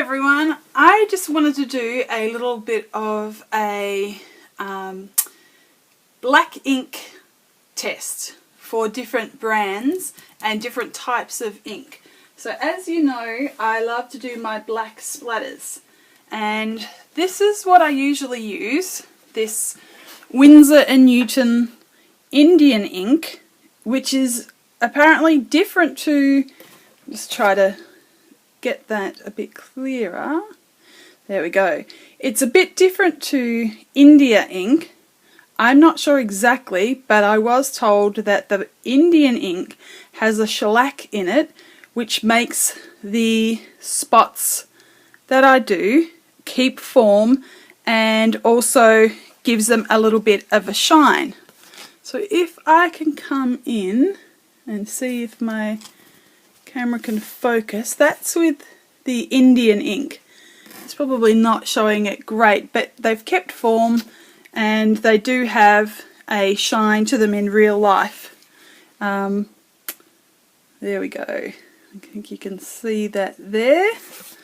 everyone, I just wanted to do a little bit of a black ink test for different brands and different types of ink. So as you know, I love to do my black splatters, and this is what I usually use, this Winsor & Newton Indian ink, which is apparently different to, just try to get that a bit clearer. There we go. It's a bit different to India ink. I'm not sure exactly, but I was told that the Indian ink has a shellac in it, which makes the spots that I do keep form and also gives them a little bit of a shine. So if I can come in and see if my camera can focus, that's with the Indian ink. It's probably not showing it great, but they've kept form and they do have a shine to them in real life. There we go. I think you can see that there. Let's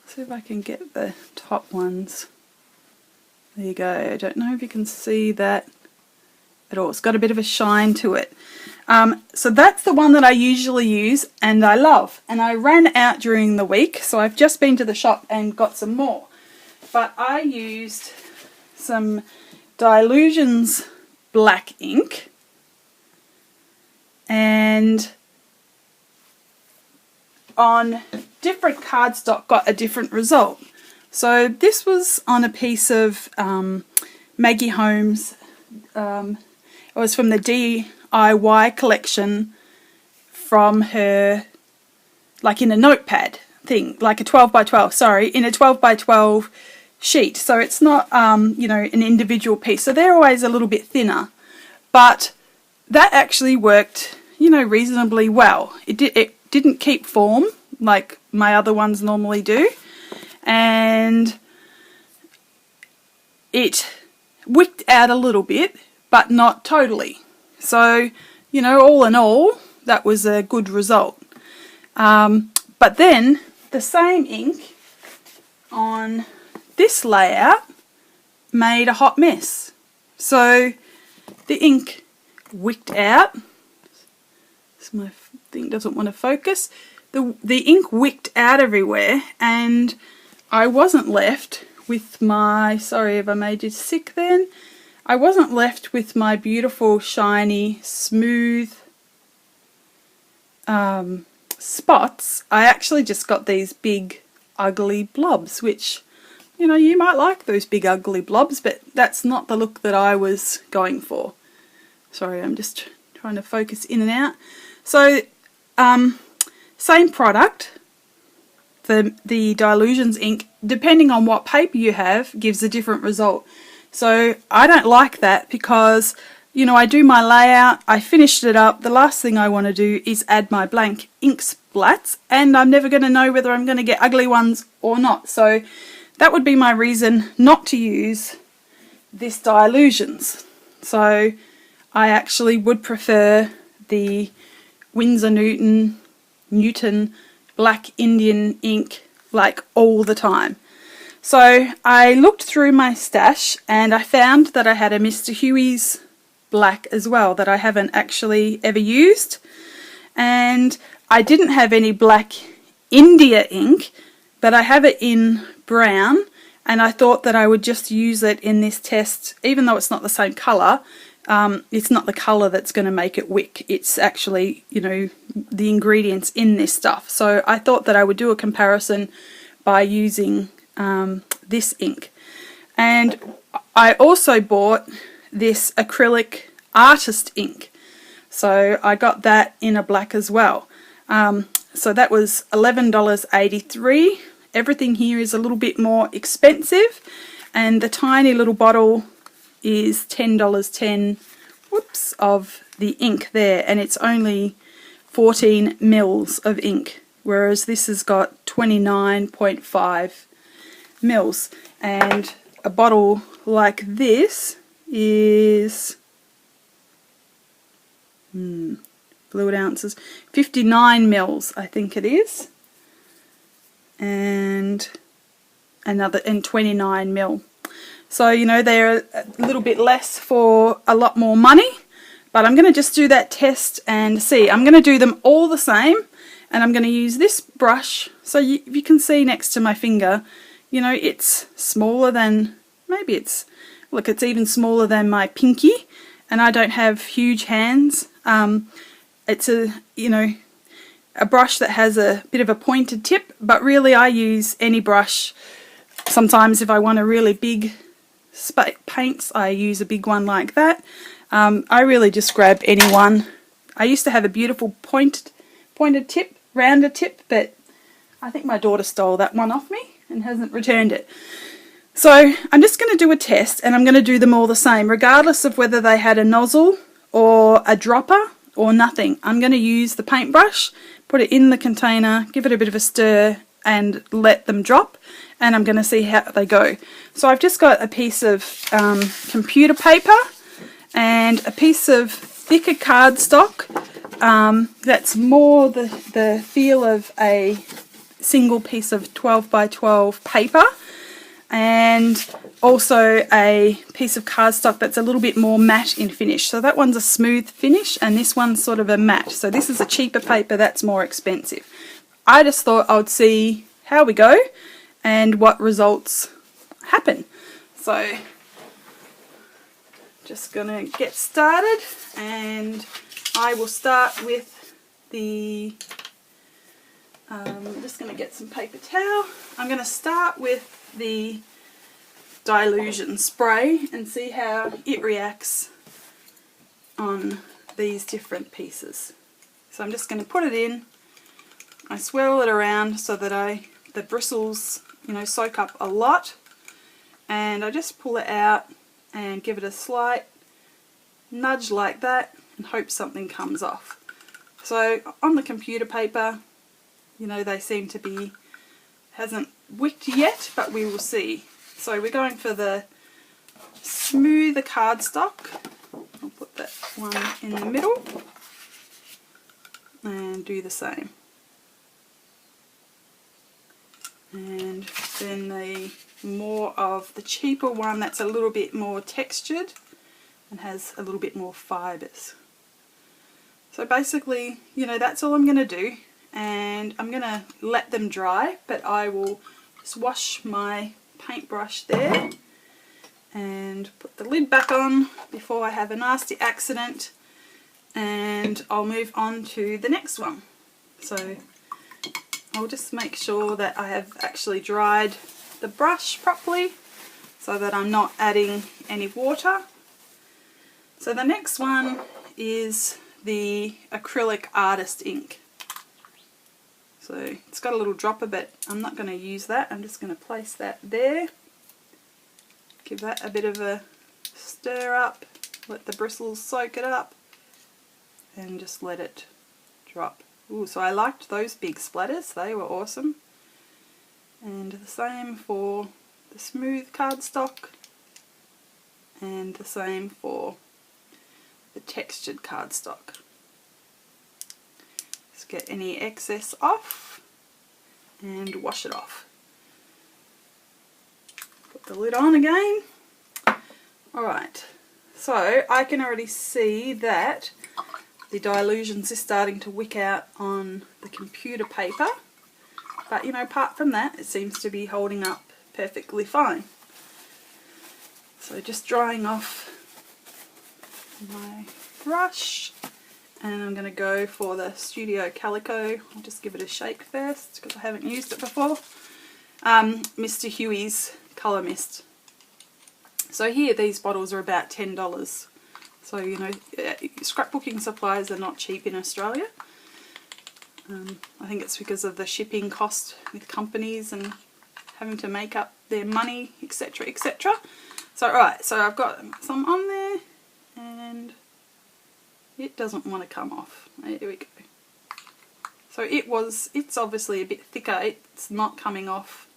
see if I can get the top ones. There you go. I don't know if you can see that at all. It's got a bit of a shine to it. So that's the one that I usually use and I love. And I ran out during the week, so I've just been to the shop and got some more. But I used some Dylusions black ink, and on different cardstock got a different result. So this was on a piece of Maggie Holmes. It was from the DIY collection from her, like in a notepad thing, like a 12 by 12, sorry, in a 12 by 12 sheet. So it's not, you know, an individual piece. So they're always a little bit thinner, but that actually worked, you know, reasonably well. It didn't keep form like my other ones normally do, and it wicked out a little bit, but not totally. So, you know, all in all, that was a good result. But then the same ink on this layout made a hot mess. So the ink wicked out. My thing doesn't want to focus. The ink wicked out everywhere, and I wasn't left with my, sorry if I made you sick then, I wasn't left with my beautiful, shiny, smooth spots. I actually just got these big, ugly blobs, which, you know, you might like those big, ugly blobs, but that's not the look that I was going for. Sorry, I'm just trying to focus in and out. So, same product. The Dylusions ink, depending on what paper you have, gives a different result. So I don't like that because, you know, I do my layout, I finished it up, the last thing I want to do is add my blank ink splats, and I'm never going to know whether I'm going to get ugly ones or not. So that would be my reason not to use this Dylusions. So I actually would prefer the Winsor Newton black Indian ink like all the time. So I looked through my stash and I found that I had a Mr. Huey's black as well that I haven't actually ever used, and I didn't have any black India ink, but I have it in brown, and I thought that I would just use it in this test. Even though it's not the same colour, it's not the colour that's going to make it wick. It's actually, you know, the ingredients in this stuff. So I thought that I would do a comparison by using this ink. And I also bought this acrylic artist ink. So I got that in a black as well. So that was $11.83. Everything here is a little bit more expensive, and the tiny little bottle is $10.10, whoops, of the ink there, and it's only 14 mils of ink, whereas this has got 29.5 mils, and a bottle like this is fluid ounces, 59 mils I think it is, and another in 29 mil. So, you know, they're a little bit less for a lot more money, but I'm going to just do that test and see. I'm going to do them all the same, and I'm going to use this brush. So you can see next to my finger, you know, it's smaller than, maybe it's, look, it's even smaller than my pinky, and I don't have huge hands. It's a, you know, a brush that has a bit of a pointed tip, but really I use any brush. Sometimes if I want a really big paints, I use a big one like that. I really just grab any one. I used to have a beautiful pointed tip, rounded tip, but I think my daughter stole that one off me and hasn't returned it. So I'm just going to do a test, and I'm going to do them all the same, regardless of whether they had a nozzle or a dropper or nothing. I'm going to use the paintbrush, put it in the container, give it a bit of a stir, and let them drop, and I'm going to see how they go. So I've just got a piece of computer paper and a piece of thicker cardstock that's more the feel of a single piece of 12 by 12 paper, and also a piece of cardstock that's a little bit more matte in finish. So that one's a smooth finish and this one's sort of a matte. So this is a cheaper paper, that's more expensive. I just thought I would see how we go and what results happen. So just gonna get started, and I will start with the I'm just going to get some paper towel. I'm going to start with the dilution spray and see how it reacts on these different pieces. So I'm just going to put it in. I swirl it around so that the bristles, you know, soak up a lot, and I just pull it out and give it a slight nudge like that and hope something comes off. So on the computer paper, you know, they seem to be, hasn't wicked yet, but we will see. So we're going for the smoother cardstock. I'll put that one in the middle and do the same. And then the more of the cheaper one that's a little bit more textured and has a little bit more fibres. So basically, you know, that's all I'm going to do. And I'm going to let them dry, but I will just wash my paintbrush there and put the lid back on before I have a nasty accident, and I'll move on to the next one. So I'll just make sure that I have actually dried the brush properly so that I'm not adding any water. So the next one is the acrylic artist ink. So it's got a little dropper, but I'm not going to use that. I'm just going to place that there. Give that a bit of a stir up. Let the bristles soak it up. And just let it drop. Ooh, so I liked those big splatters. They were awesome. And the same for the smooth cardstock. And the same for the textured cardstock. Get any excess off and wash it off. Put the lid on again. Alright, so I can already see that the dilutions is starting to wick out on the computer paper, but you know, apart from that, it seems to be holding up perfectly fine. So just drying off my brush. And I'm going to go for the Studio Calico. I'll just give it a shake first because I haven't used it before. Mr. Huey's Colour Mist. So here these bottles are about $10. So, you know, scrapbooking supplies are not cheap in Australia. I think it's because of the shipping cost with companies and having to make up their money, etc, etc. So alright, so I've got some on there and it doesn't want to come off. There we go. So it's obviously a bit thicker. It's not coming off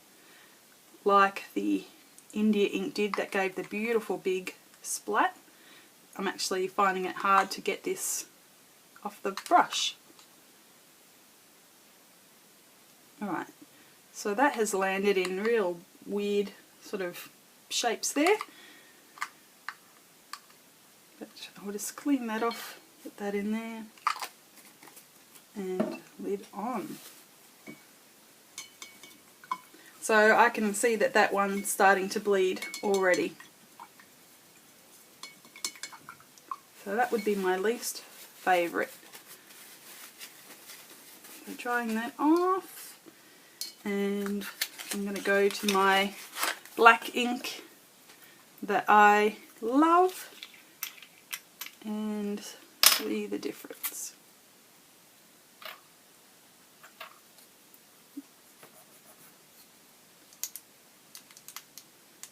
like the India ink did that gave the beautiful big splat. I'm actually finding it hard to get this off the brush. Alright, so that has landed in real weird sort of shapes there. But I'll just clean that off, put that in there, and lid on. So I can see that that one's starting to bleed already. So that would be my least favourite. So drying that off, and I'm going to go to my black ink that I love and see the difference.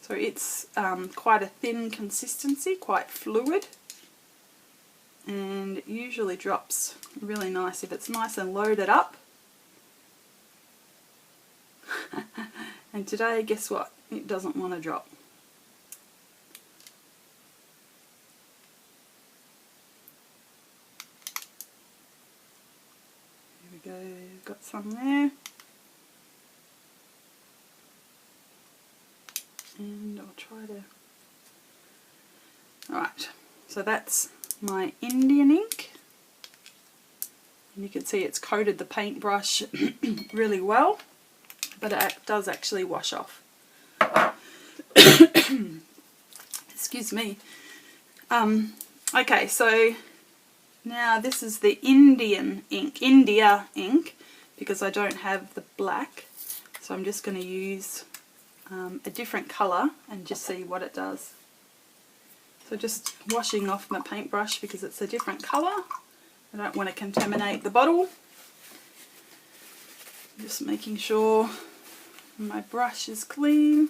So it's quite a thin consistency, quite fluid, and it usually drops really nice if it's nice and loaded up. And today, guess what? It doesn't want to drop. Here we go, got some there. And I'll try to... Alright, so that's my Indian ink. And you can see it's coated the paintbrush really well, but it does actually wash off. Excuse me. Okay, so now this is the India ink, because I don't have the black, so I'm just going to use a different colour and just see what it does. So just washing off my paintbrush because it's a different colour. I don't want to contaminate the bottle. Just making sure my brush is clean.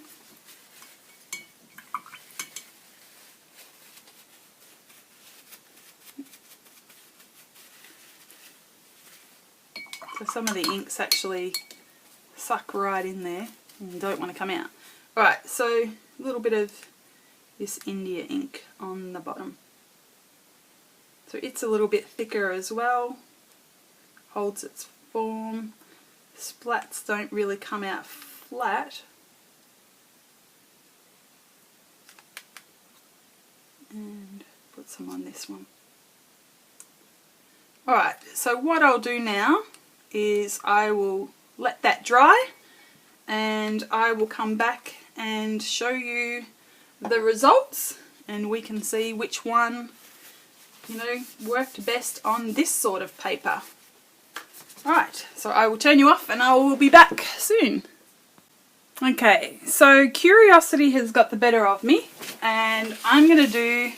So some of the inks actually suck right in there and don't want to come out. Alright, so a little bit of this India ink on the bottom. So it's a little bit thicker as well, holds its form. Splats don't really come out flat. And put some on this one. Alright, so what I'll do now is I will let that dry, and I will come back and show you the results, and we can see which one, you know, worked best on this sort of paper. Alright, so I will turn you off and I will be back soon. Okay, so curiosity has got the better of me, and I'm going to do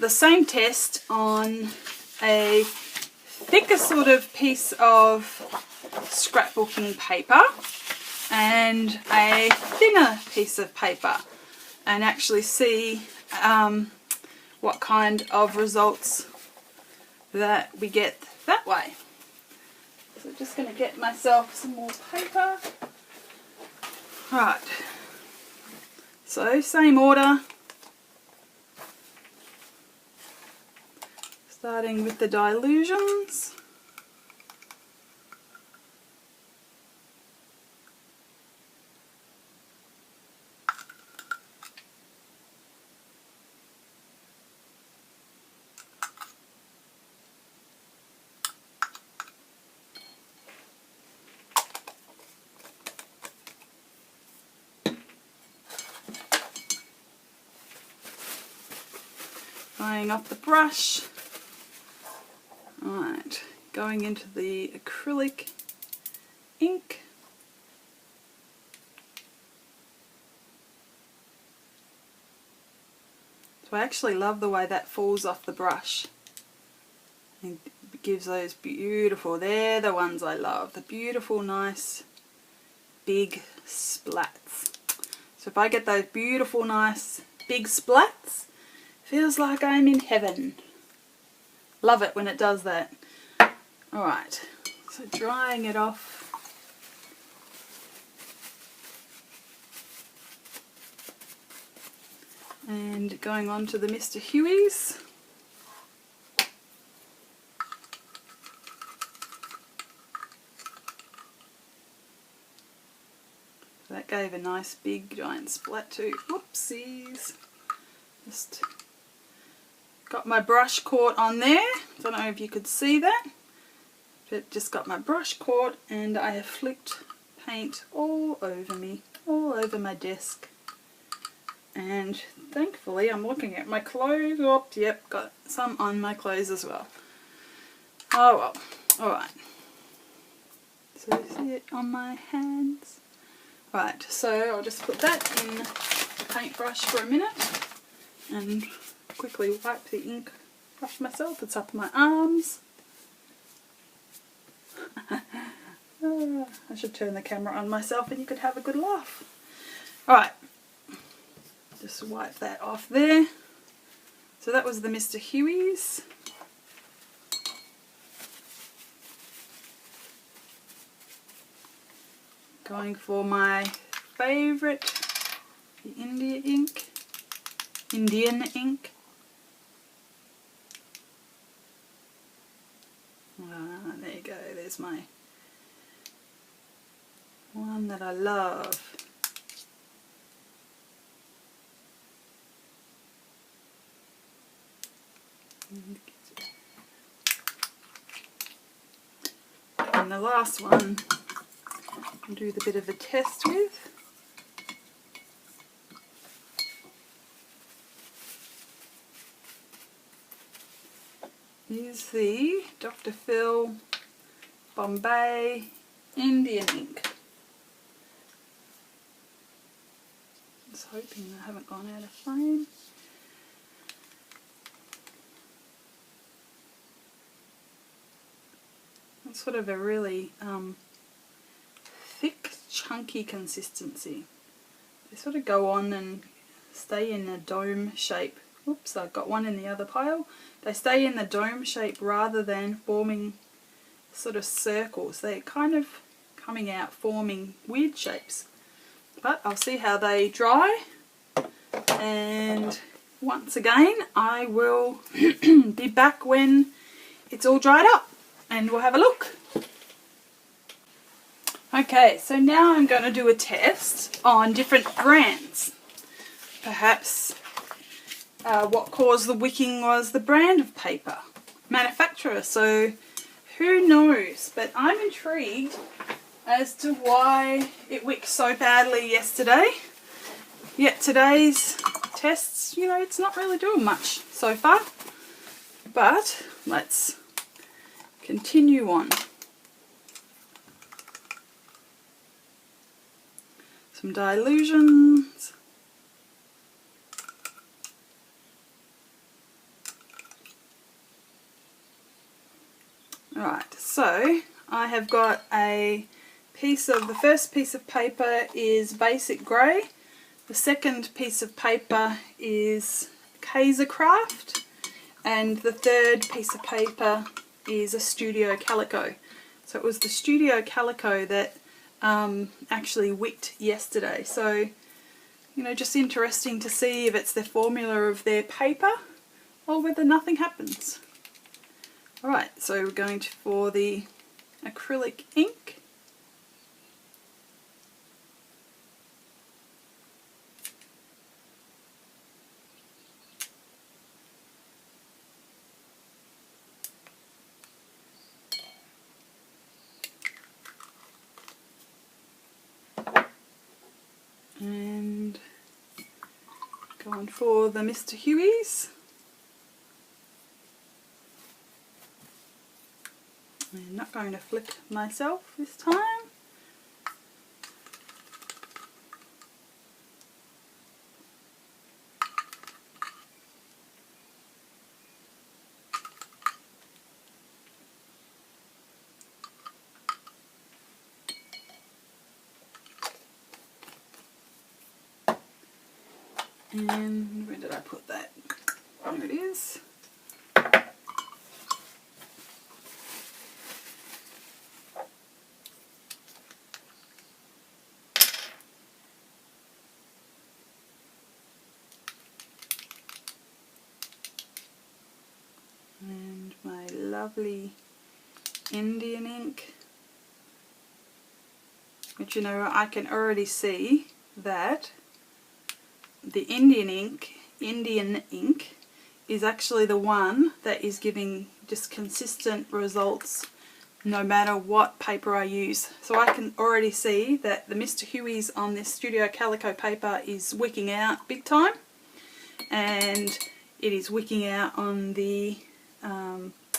the same test on a thicker sort of piece of scrapbooking paper and a thinner piece of paper, and actually see what kind of results that we get that way. So just going to get myself some more paper. Right, so same order, starting with the dilutions. Drying off the brush. Alright, going into the acrylic ink. So I actually love the way that falls off the brush. It gives those beautiful, they're the ones I love, the beautiful, nice, big splats. So if I get those beautiful, nice, big splats, feels like I'm in heaven. Love it when it does that. Alright, so drying it off. And going on to the Mr. Huey's. So that gave a nice big giant splat too. Whoopsies. Just got my brush caught on there. Don't know if you could see that. But just got my brush caught and I have flicked paint all over me, all over my desk. And thankfully I'm looking at my clothes. Oh, yep, got some on my clothes as well. Oh well, alright. So you see it on my hands. Right, so I'll just put that in the paintbrush for a minute and quickly wipe the ink off myself. It's up my arms. I should turn the camera on myself and you could have a good laugh. Alright, just wipe that off there. So that was the Mr. Huey's. Going for my favourite, the Indian ink. There you go, there's my one that I love. And the last one I'll do the bit of a test with. Is the Dr. Phil Bombay Indian ink. Just hoping I haven't gone out of frame. It's sort of a really thick, chunky consistency. They sort of go on and stay in a dome shape. Oops, I've got one in the other pile. They stay in the dome shape rather than forming sort of circles. They're kind of coming out forming weird shapes. But I'll see how they dry, and once again I will be back when it's all dried up and we'll have a look. Okay, so now I'm going to do a test on different brands. Perhaps what caused the wicking was the brand of paper, manufacturer, so who knows, but I'm intrigued as to why it wicked so badly yesterday. Yet today's tests, you know, it's not really doing much so far, but let's continue on. Some dilutions. Alright, so I have got a piece of, the first piece of paper is basic grey, the second piece of paper is Kaiser Craft, and the third piece of paper is a Studio Calico. So it was the Studio Calico that actually wicked yesterday. So, you know, just interesting to see if it's the formula of their paper or whether nothing happens. Alright, so we're going for the acrylic ink. And going for the Mr. Huey's. I'm not going to flick myself this time. And where did I put that? There it is. And my lovely Indian ink. But you know, I can already see that the Indian ink is actually the one that is giving just consistent results no matter what paper I use. So I can already see that the Mr. Huey's on this Studio Calico paper is wicking out big time, and it is wicking out on the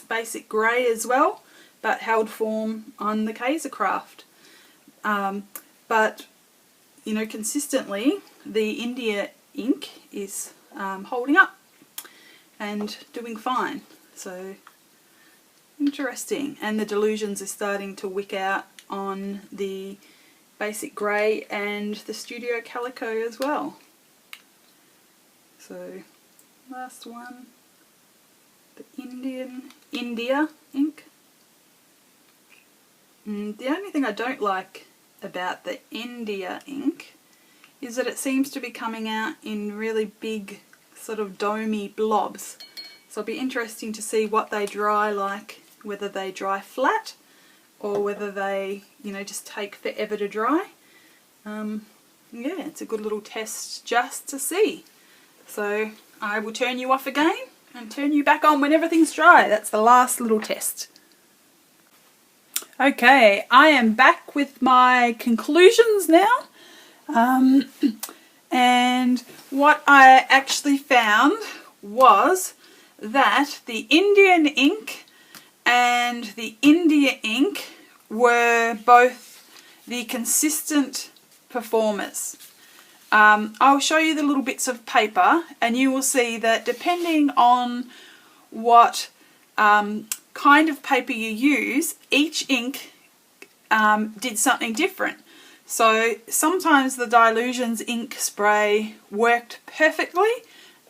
basic grey as well, but held form on the Kaisercraft. But you know, consistently the India ink is holding up and doing fine. So interesting. And the Delusions are starting to wick out on the basic grey and the Studio Calico as well. So last one, the India ink. The only thing I don't like about the India ink is that it seems to be coming out in really big sort of domey blobs. So it'll be interesting to see what they dry like, whether they dry flat or whether they, you know, just take forever to dry. Yeah, it's a good little test just to see. So I will turn you off again and turn you back on when everything's dry. That's the last little test. Okay, I am back with my conclusions now. And what I actually found was that the Indian ink and the India ink were both the consistent performers. I'll show you the little bits of paper and you will see that depending on what kind of paper you use, each ink did something different. So sometimes the Delusions ink spray worked perfectly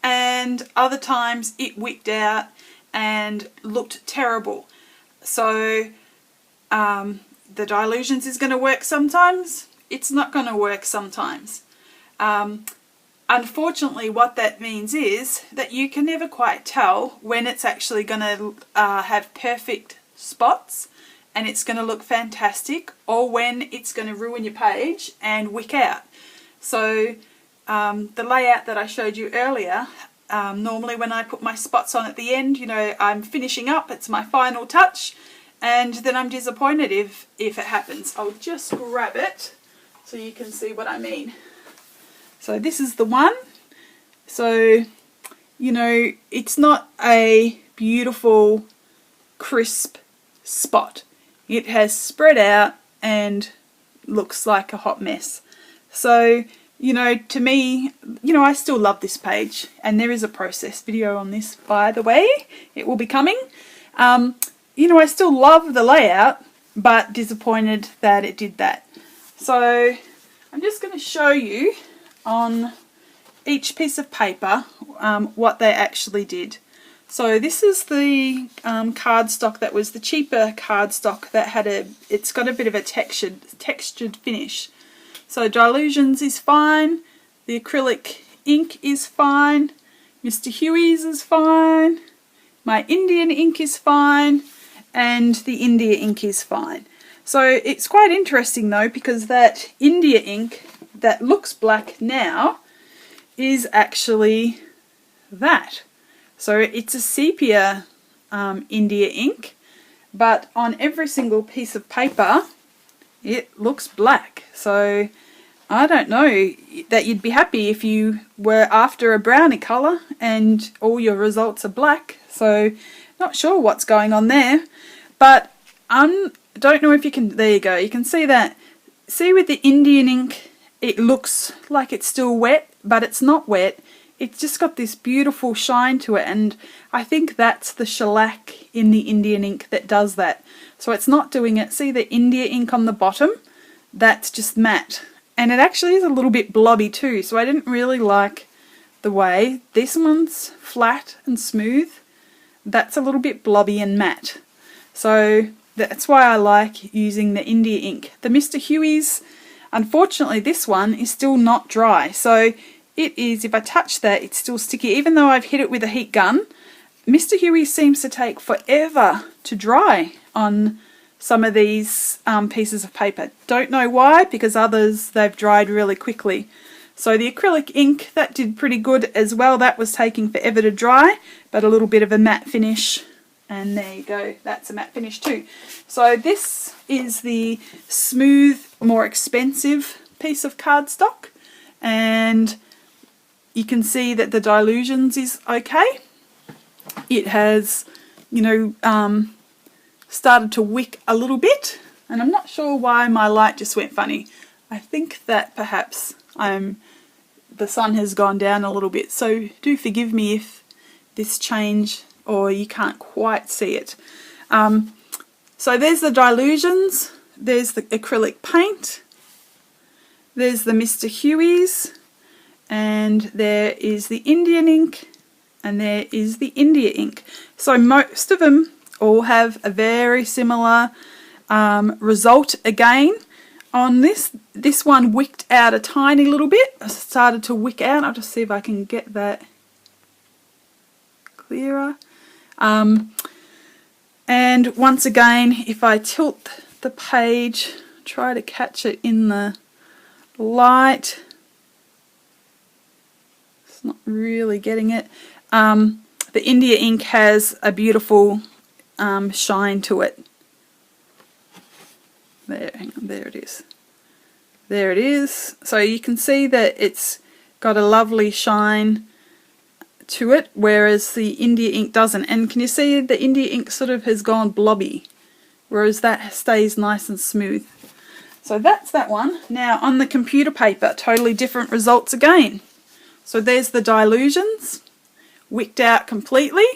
and other times it wicked out and looked terrible. So the Delusions is going to work sometimes, it's not going to work sometimes. Unfortunately, what that means is that you can never quite tell when it's actually going to have perfect spots and it's going to look fantastic, or when it's going to ruin your page and wick out. So the layout that I showed you earlier, normally when I put my spots on at the end, you know, I'm finishing up, it's my final touch, and then I'm disappointed if it happens. I'll just grab it so you can see what I mean. So this is the one. So, you know, it's not a beautiful, crisp spot. It has spread out and looks like a hot mess. So, you know, to me, you know, I still love this page, and there is a process video on this, by the way. It will be coming. You know, I still love the layout, but disappointed that it did that. So I'm just going to show you on each piece of paper what they actually did. So this is the cardstock that was the cheaper cardstock that had it's got a bit of a textured finish. So Delusions is fine, the acrylic ink is fine, Mr. Huey's is fine, my Indian ink is fine, and the India ink is fine. So it's quite interesting though, because that India ink that looks black now is actually that. So it's a sepia India ink, but on every single piece of paper it looks black. So I don't know that you'd be happy if you were after a brownie colour and all your results are black. So not sure what's going on there, but don't know if you can, there you go, you can see that. See with the Indian ink, it looks like it's still wet, but it's not wet. It's just got this beautiful shine to it, and I think that's the shellac in the Indian ink that does that. So it's not doing it. See the India ink on the bottom? That's just matte. And it actually is a little bit blobby too, so I didn't really like the way. This one's flat and smooth. That's a little bit blobby and matte. So that's why I like using the India ink. The Mr. Huey's, unfortunately this one is still not dry. So it is, if I touch that, it's still sticky. Even though I've hit it with a heat gun, Mr. Huey seems to take forever to dry on some of these pieces of paper. Don't know why, because others, they've dried really quickly. So the acrylic ink, that did pretty good as well. That was taking forever to dry, but a little bit of a matte finish. And there you go, that's a matte finish too. So this is the smooth, more expensive piece of cardstock. And you can see that the dilutions is okay. It has, you know, started to wick a little bit. And I'm not sure why my light just went funny. I think that perhaps the sun has gone down a little bit. So do forgive me if this change or you can't quite see it. So there's the dilutions, there's the acrylic paint, there's the Mr. Huey's, and there is the Indian ink, and there is the India ink. So most of them all have a very similar result again. On this one wicked out a tiny little bit. I started to wick out. I'll just see if I can get that clearer. And once again, if I tilt the page, try to catch it in the light, it's not really getting it. The India ink has a beautiful shine to it. There, hang on, there it is. There it is. So you can see that it's got a lovely shine to it, whereas the India ink doesn't. And can you see the India ink sort of has gone blobby, whereas that stays nice and smooth. So that's that one. Now on the computer paper, totally different results again. So there's the dilutions, wicked out completely,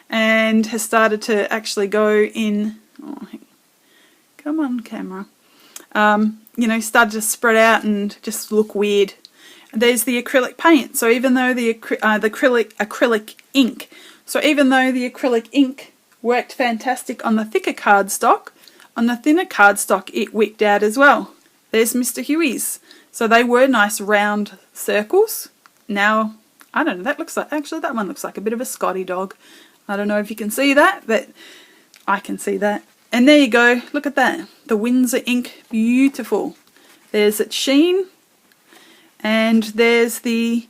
and has started to actually go in, oh, come on camera, you know, started to spread out and just look weird. There's the acrylic paint. So even though the acrylic ink, so even though the acrylic ink worked fantastic on the thicker cardstock, on the thinner cardstock it wicked out as well. There's Mr. Huey's. So they were nice round circles. Now, I don't know, that looks like, actually that one looks like a bit of a Scotty dog. I don't know if you can see that, but I can see that. And there you go, look at that. The Windsor ink, beautiful. There's its sheen. And there's the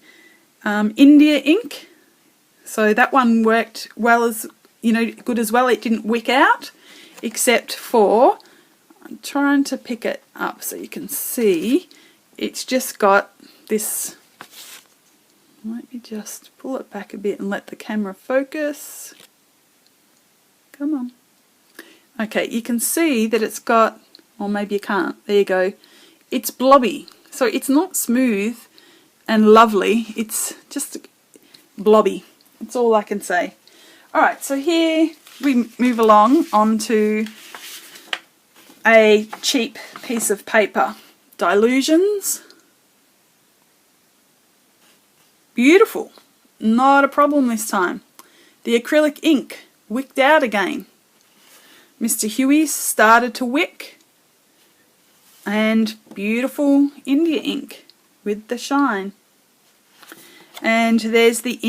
India ink. So that one worked well, as you know, good as well. It didn't wick out, except for, I'm trying to pick it up so you can see, it's just got this. Let me just pull it back a bit and let the camera focus. Come on. Okay, you can see that it's got, or maybe you can't, there you go. It's blobby. So it's not smooth and lovely, it's just blobby. That's all I can say. Alright, so here we move along onto a cheap piece of paper. Dilutions. Beautiful. Not a problem this time. The acrylic ink wicked out again. Mr. Huey's started to wick. And beautiful India ink with the shine. And there's the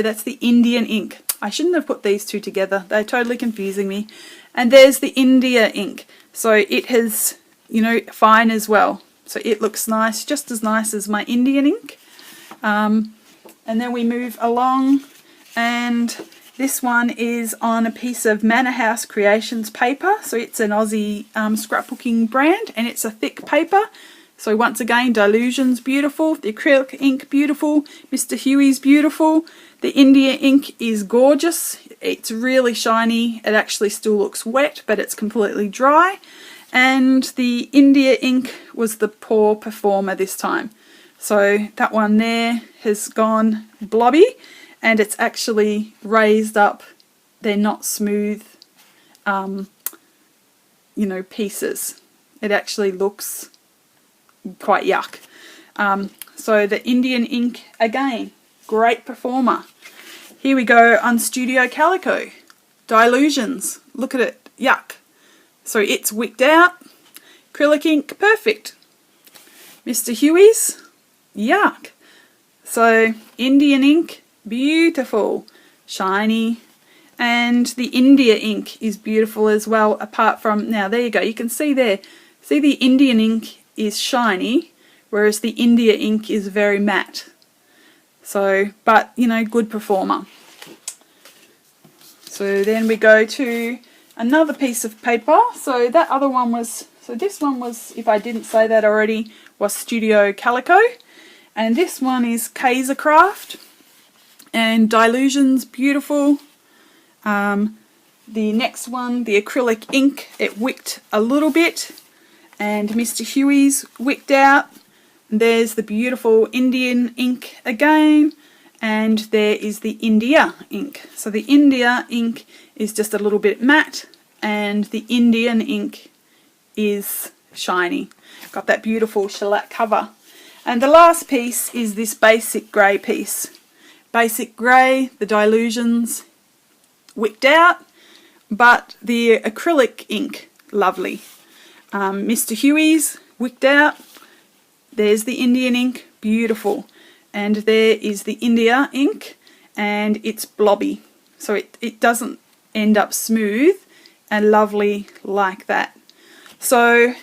that's the Indian ink. I shouldn't have put these two together. They're totally confusing me. And there's the India ink. So it has, you know, fine as well. So it looks nice, just as nice as my Indian ink. And then we move along, and this one is on a piece of Manor House Creations paper. So it's an Aussie scrapbooking brand, and it's a thick paper. So once again, dilution's beautiful, the acrylic ink beautiful, Mr. Huey's beautiful, the India ink is gorgeous. It's really shiny. It actually still looks wet, but it's completely dry. And the India ink was the poor performer this time. So that one there has gone blobby, and it's actually raised up. They're not smooth, you know, pieces. It actually looks quite yuck. So the Indian ink, again, great performer. Here we go on Studio Calico. Dilutions, look at it, yuck. So it's wicked out. Acrylic ink, perfect. Mr. Huey's, yuck. So Indian ink, beautiful, shiny. And the India ink is beautiful as well, apart from, now there you go, you can see there, see the Indian ink is shiny, whereas the India ink is very matte. So, but, you know, good performer. So then we go to another piece of paper. So that other one was, so this one was, if I didn't say that already, was Studio Calico. And this one is Kaiser Craft. And Dilution's beautiful. The next one, the acrylic ink, it wicked a little bit. And Mr. Huey's wicked out. There's the beautiful Indian ink again. And there is the India ink. So the India ink is just a little bit matte, and the Indian ink is shiny. Got that beautiful shellac cover. And the last piece is this basic grey piece. Basic grey, the Dilutions wicked out, but the acrylic ink, lovely. Mr. Huey's wicked out. There's the Indian ink, beautiful. And there is the India ink, and it's blobby. So it doesn't end up smooth and lovely like that. So,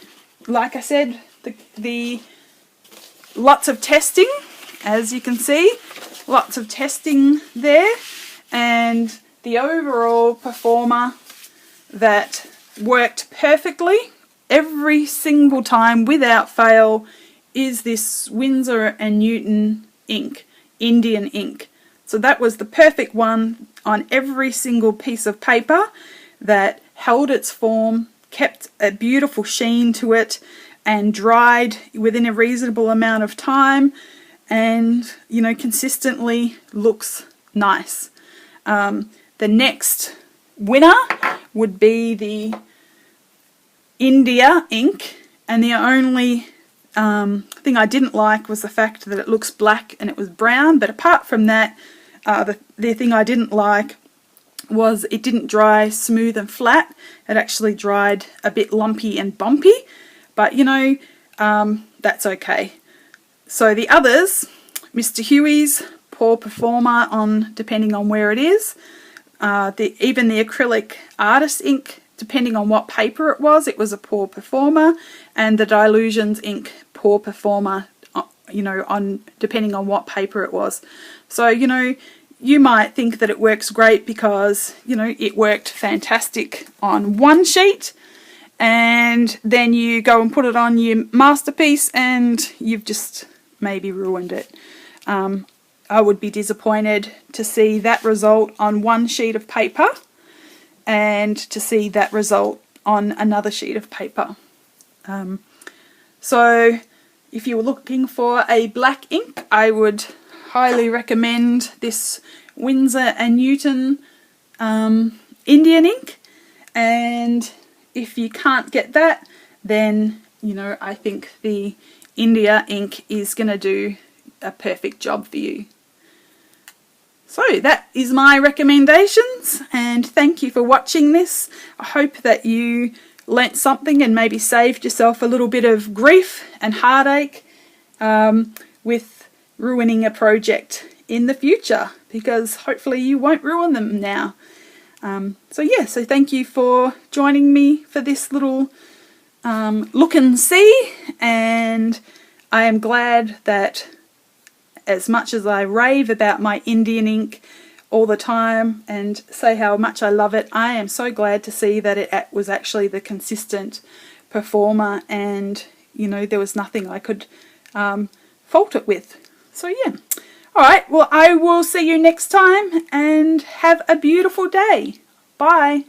like I said, the lots of testing, as you can see, lots of testing there, and the overall performer that worked perfectly every single time without fail is this Winsor & Newton ink, Indian ink. So that was the perfect one on every single piece of paper that held its form, kept a beautiful sheen to it, and dried within a reasonable amount of time, and, you know, consistently looks nice. The next winner would be the India ink, and the only thing I didn't like was the fact that it looks black and it was brown, but apart from that, the thing I didn't like was it didn't dry smooth and flat. It actually dried a bit lumpy and bumpy, but you know, that's okay. So the others, Mr. Huey's, poor performer on depending on where it is. Even the acrylic artist ink, depending on what paper it was a poor performer. And the Dilutions ink, poor performer, you know, on depending on what paper it was. So, you know, you might think that it works great because, you know, it worked fantastic on one sheet, and then you go and put it on your masterpiece and you've just maybe ruined it. I would be disappointed to see that result on one sheet of paper and to see that result on another sheet of paper. So if you were looking for a black ink, I would highly recommend this Winsor & Newton Indian ink. And if you can't get that, then, you know, I think the India ink is going to do a perfect job for you. So that is my recommendations, and thank you for watching this. I hope that you learnt something and maybe saved yourself a little bit of grief and heartache with ruining a project in the future, because hopefully you won't ruin them now. So thank you for joining me for this little look and see, and I am glad that, as much as I rave about my Indian ink all the time and say how much I love it, I am so glad to see that it was actually the consistent performer, and, you know, there was nothing I could fault it with. So yeah. Alright, well, I will see you next time, and have a beautiful day. Bye.